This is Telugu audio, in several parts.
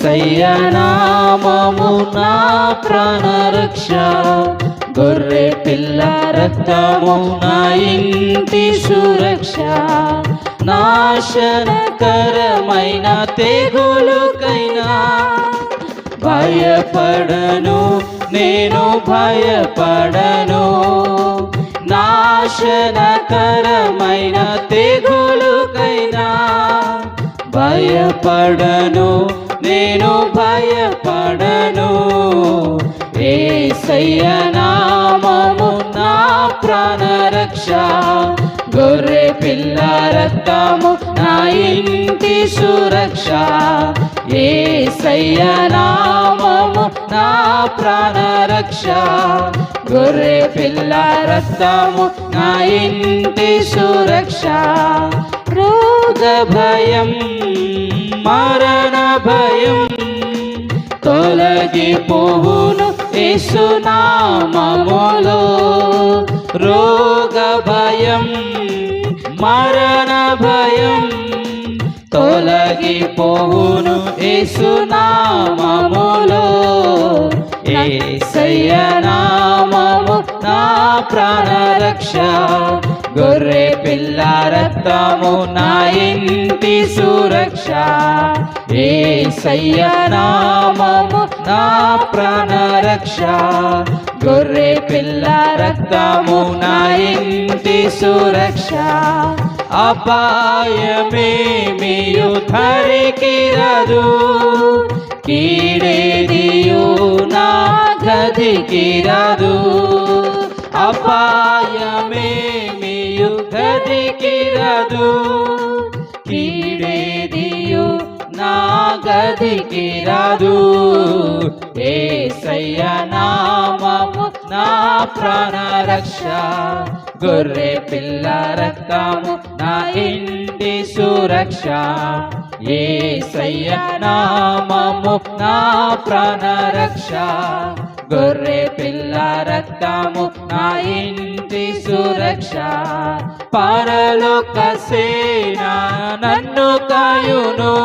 యేసయ్య నామము నా ప్రాణరక్ష, గొర్రె పిల్ల రక్తము నా ఇంటి సురక్ష, నాశనకరమైన తెగులుకైనా భయపడను, నేను భయపడను. నాశనకరమైన తెగులుకైనా భయపడను, నేను భయపడను. యేసయ్య నామము నా ప్రాణరక్ష, గొర్రె పిల్ల రక్తము నా ఇంటి సురక్ష, యేసయ్య నామము నా ప్రాణరక్ష, గొర్రె పిల్ల రక్తము నా ఇంటి సురక్ష. రోగ భయం మరణ భయం తొలగిపోవును యేసు నామములో. రోగ భయం మరణ భయం తొలగిపోవును యేసు నామములో. యేసయ్య నామము నా ప్రాణరక్ష, గొర్రె పిల్ల రక్తము నా ఇంటి సురక్ష, యేసయ్య నామము నా ప్రాణరక్ష, గొర్రె పిల్ల రక్తము నా ఇంటి సురక్ష. అపాయమేమియు ధరికిరదు, కీడేదియు నా గదికిరదు. అపాయమేమియు గదికిరదు, కీడేదియు నా గదికిరదు. యేసయ్య నామము నా ప్రాణరక్ష, గొర్రె పిల్ల రక్తము నా ఇంటి సురక్ష, యేసయ్య నామము నా ప్రాణరక్ష, గొర్రె పిల్ల రక్తము నా ఇంటి సురక్ష. పరలోక సేన నన్ను కాయును,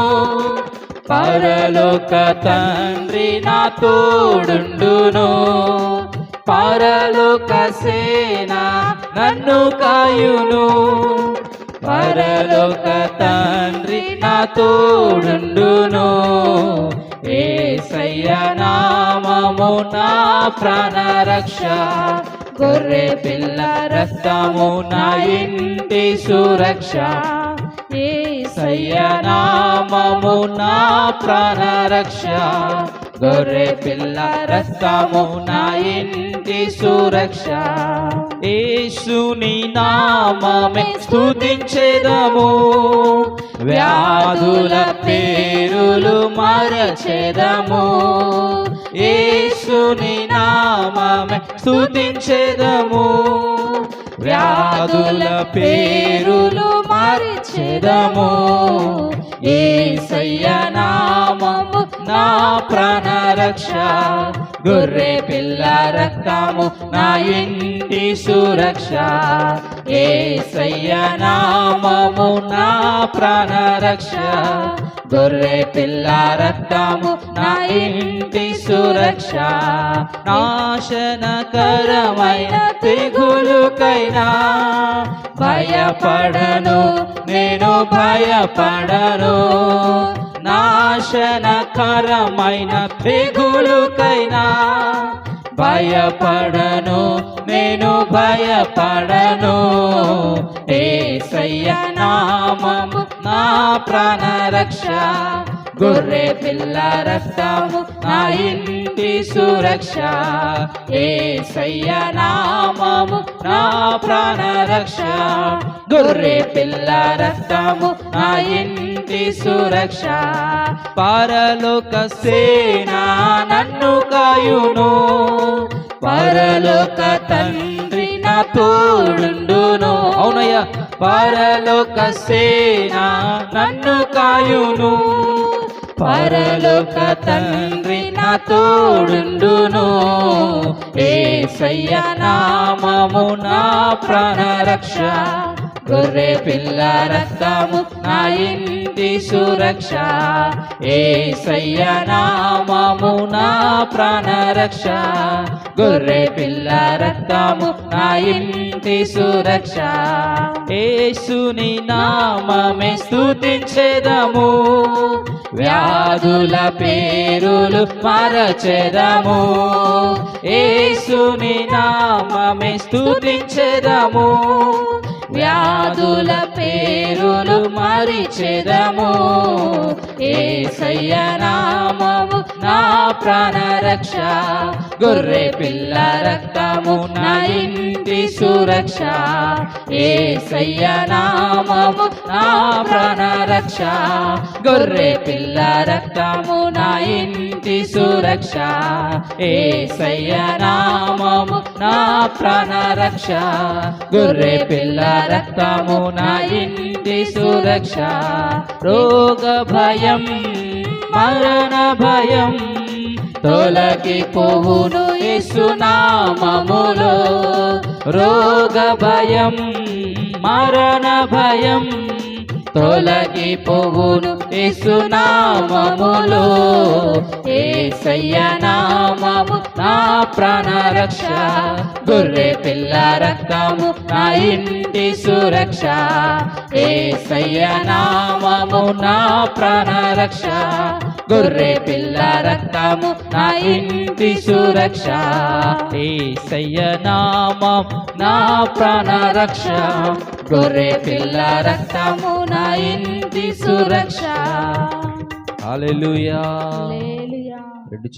పరలోక తండ్రి నా తోడుండును. పరలోక సేన నన్ను కాయును, పరలోక తండ్రి నా తోడుండును. యేసయ్య నామము నా ప్రాణరక్ష, గొర్రె పిల్ల రక్తము నా ఇంటి సురక్ష, యేసయ్య నామము నా ప్రాణరక్ష, గొర్రె పిల్ల రక్తము నా ఇంటి సురక్ష. యేసుని నామమే స్తుతించెదము, వ్యాధుల పేరులు మరచెదము. యేసుని నామమే స్తుతించెదము, వ్యాధుల పేరులు మరచెదము. యేసయ్య నామము నా ప్రాణరక్ష, గొర్రె పిల్ల రక్తము నా ఇంటి సురక్ష, యేసయ్య నామము నా ప్రాణరక్ష, గొర్రె పిల్ల రక్తము నా ఇంటి సురక్ష. నాశనకరమైన తెగులుకైనా భయపడను, నేను భయపడను. నాశనకరమైన తెగులుకైనా భయపడను, నేను భయపడను. యేసయ్య నామము నా ప్రాణరక్ష, గొర్రె పిల్ల రక్తము నా ఇంటి సురక్ష, యేసయ్య నామము నా ప్రాణరక్ష, గొర్రె పిల్ల రక్తము నా ఇంటి సురక్ష. పరలోక సేన నన్ను కాయును, పరలోక తండ్రి నా తోడుండును. అవునయ్య, పరలోక సేన నన్ను కాయును, పరలోక తండ్రి నా తోడుండును. యేసయ్య నామము నా ప్రాణరక్ష, గొర్రె పిల్ల రక్తము నా ఇంటి సురక్ష, యేసయ్య నామము నా ప్రాణ రక్ష. గొర్రె పిల్ల రక్తము నా ఇంటి సురక్ష, యేసుని నామమే స్తుతించెదము, వ్యాధుల పేరులు మరచెదము. యేసుని నామమే స్తుతించెదము, వ్యాధుల పేరులు మరిచెదము. యేసయ్య నామము నా ప్రాణ రక్ష, గొర్రె పిల్ల రక్తము నా ఇంటి సురక్ష, యేసయ్య నామము నా ప్రాణ రక్ష. గొర్రె పిల్ల రక్తము నా ఇంటి సురక్ష, యేసయ్య నామము నా ప్రాణ రక్ష. గొర్రె పిల్ల రక్తము నా ఇంటి సురక్ష, రోగ భయం మరణ భయం తొలగిపోవును యేసు నామములో. రోగ భయం మరణ భయం తొలగిపోవును యేసు నామములో. యేసయ్య నామము నా ప్రాణ రక్ష, గొర్రె పిల్ల రక్తము నా ఇంటి సురక్ష, యేసయ్య నామము నా ప్రాణ రక్ష. గొర్రె పిల్ల రక్తము నా ఇంటి సురక్ష, యేసయ్య నామం నా ప్రాణ రక్ష. గొర్రె పిల్ల రక్తము నా ఇంటి సురక్ష. హల్లెలూయా.